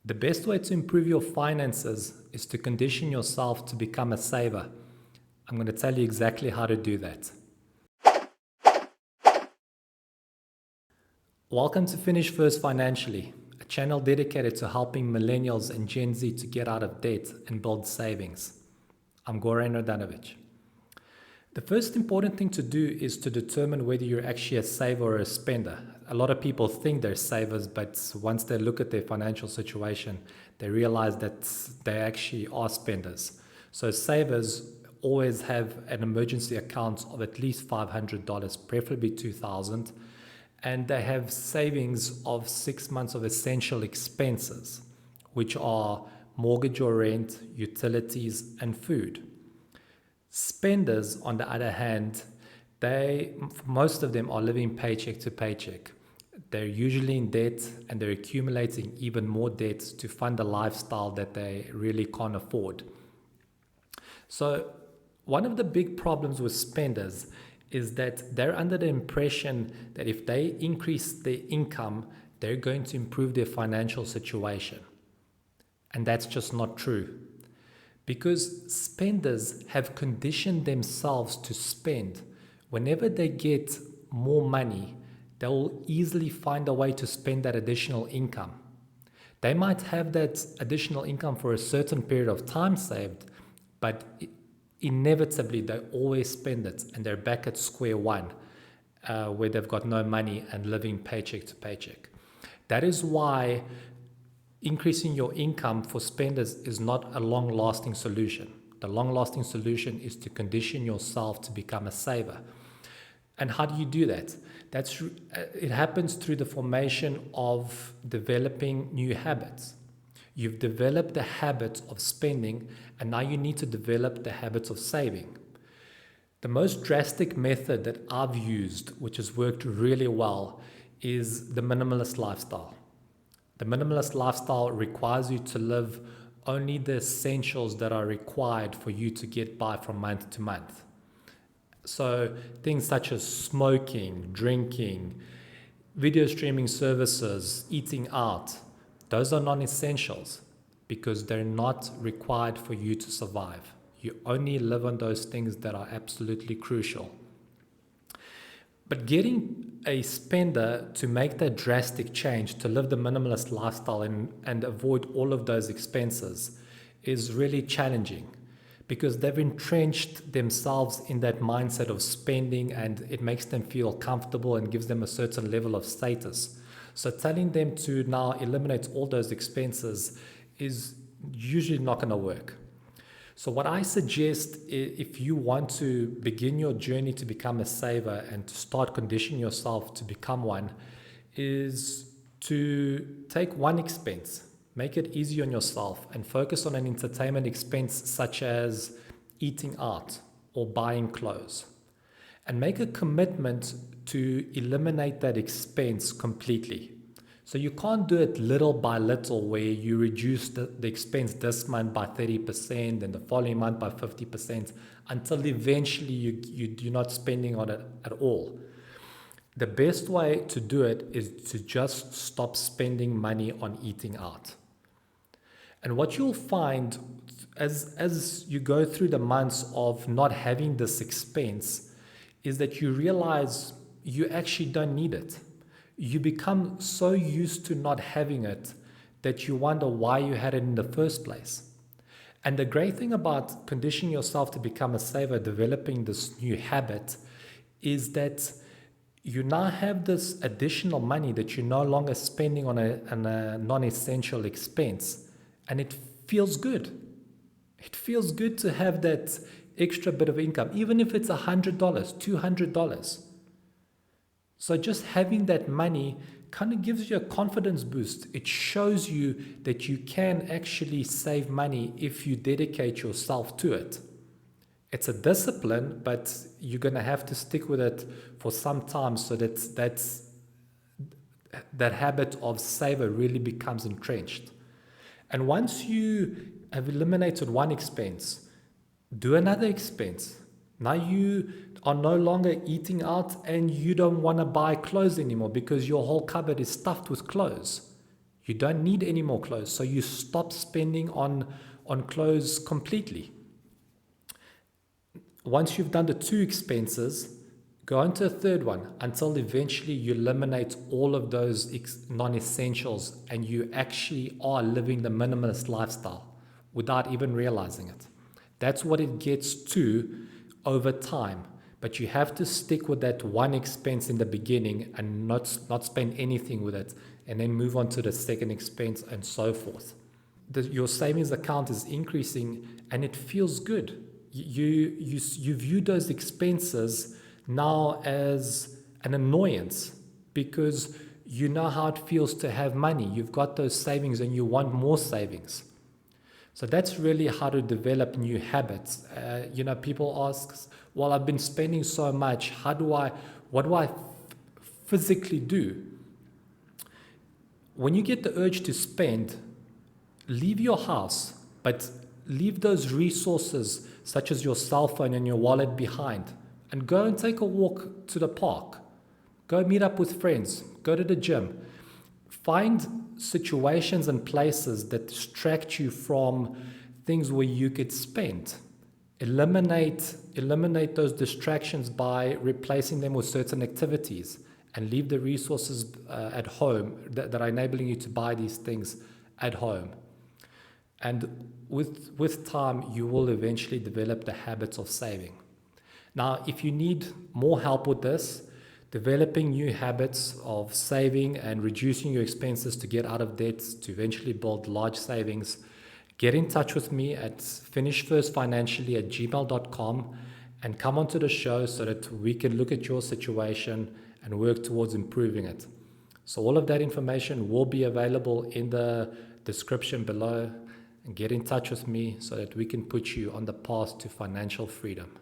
The best way to improve your finances is to condition yourself to become a saver. I'm going to tell you exactly how to do that. Welcome to Finish First Financially, a channel dedicated to helping millennials and Gen Z to get out of debt and build savings. I'm Goran Radanovic. The first important thing to do is to determine whether you're actually a saver or a spender. A lot of people think they're savers, but once they look at their financial situation, they realize that they actually are spenders. So savers always have an emergency account of at least $500, preferably $2,000, and they have savings of 6 months of essential expenses, which are mortgage or rent, utilities, and food. Spenders, on the other hand, most of them are living paycheck to paycheck. They're usually in debt and they're accumulating even more debt to fund a lifestyle that they really can't afford. So one of the big problems with spenders is that they're under the impression that if they increase their income, they're going to improve their financial situation. And that's just not true. Because spenders have conditioned themselves to spend. Whenever they get more money, they'll easily find a way to spend that additional income. They might have that additional income for a certain period of time saved, but inevitably they always spend it and they're back at square one, where they've got no money and living paycheck to paycheck. That is why increasing your income for spenders is not a long-lasting solution. The long-lasting solution is to condition yourself to become a saver. And how do you do that? It happens through the formation of developing new habits. You've developed the habit of spending, and now you need to develop the habits of saving. The most drastic method that I've used, which has worked really well, is the minimalist lifestyle. The minimalist lifestyle requires you to live only the essentials that are required for you to get by from month to month. So things such as smoking, drinking, video streaming services, eating out, those are non-essentials because they're not required for you to survive. You only live on those things that are absolutely crucial. But getting a spender to make that drastic change, to live the minimalist lifestyle and avoid all of those expenses is really challenging because they've entrenched themselves in that mindset of spending and it makes them feel comfortable and gives them a certain level of status. So telling them to now eliminate all those expenses is usually not going to work. So what I suggest, if you want to begin your journey to become a saver and to start conditioning yourself to become one, is to take one expense, make it easy on yourself and focus on an entertainment expense such as eating out or buying clothes. And make a commitment to eliminate that expense completely. So you can't do it little by little where you reduce the expense this month by 30% and the following month by 50% until eventually you're not spending on it at all. The best way to do it is to just stop spending money on eating out. And what you'll find as you go through the months of not having this expense is that you realize you actually don't need it. You become so used to not having it that you wonder why you had it in the first place. And the great thing about conditioning yourself to become a saver, developing this new habit, is that you now have this additional money that you're no longer spending on a non-essential expense. And it feels good. It feels good to have that extra bit of income, even if it's $100, $200. So just having that money kind of gives you a confidence boost. It shows you that you can actually save money if you dedicate yourself to it. It's a discipline, but you're going to have to stick with it for some time so that habit of saver really becomes entrenched. And once you have eliminated one expense, do another expense. Now you are no longer eating out and you don't want to buy clothes anymore because your whole cupboard is stuffed with clothes. You don't need any more clothes, so you stop spending on clothes completely. Once you've done the two expenses, go on to a third one until eventually you eliminate all of those non-essentials and you actually are living the minimalist lifestyle without even realizing it. That's what it gets to over time. But you have to stick with that one expense in the beginning and not spend anything with it, and then move on to the second expense and so forth. Your savings account is increasing and it feels good. You view those expenses now as an annoyance because you know how it feels to have money. You've got those savings and you want more savings. So that's really how to develop new habits. People ask, well, I've been spending so much. What do I physically do? When you get the urge to spend, leave your house, but leave those resources such as your cell phone and your wallet behind and go and take a walk to the park. Go meet up with friends. Go to the gym. Find situations and places that distract you from things where you could spend. Eliminate those distractions by replacing them with certain activities and leave the resources at home that are enabling you to buy these things at home. And with time, you will eventually develop the habits of saving. Now, if you need more help with this, developing new habits of saving and reducing your expenses to get out of debt to eventually build large savings, get in touch with me at finishfirstfinancially@gmail.com and come onto the show so that we can look at your situation and work towards improving it. So all of that information will be available in the description below. And get in touch with me so that we can put you on the path to financial freedom.